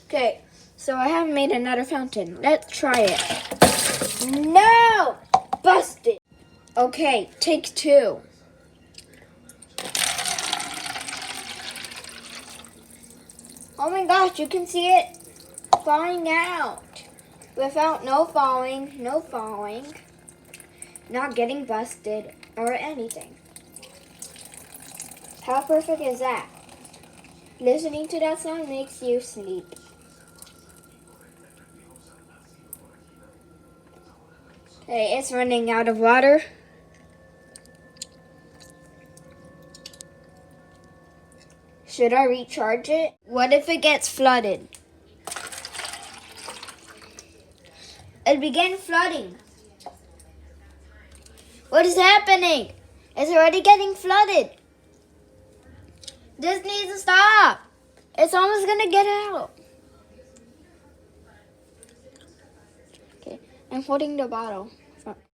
Okay, so I have made another fountain. Let's try it. No! Busted. Okay, take two. Oh my gosh, you can see it falling out. Without no falling, not getting busted or anything. How perfect is that? Listening to that sound makes you sleep. Okay, it's running out of water. Should I recharge it? What if it gets flooded? It began flooding. What is happening? It's already getting flooded. This needs to stop. It's almost gonna get out. Okay, I'm holding the bottle.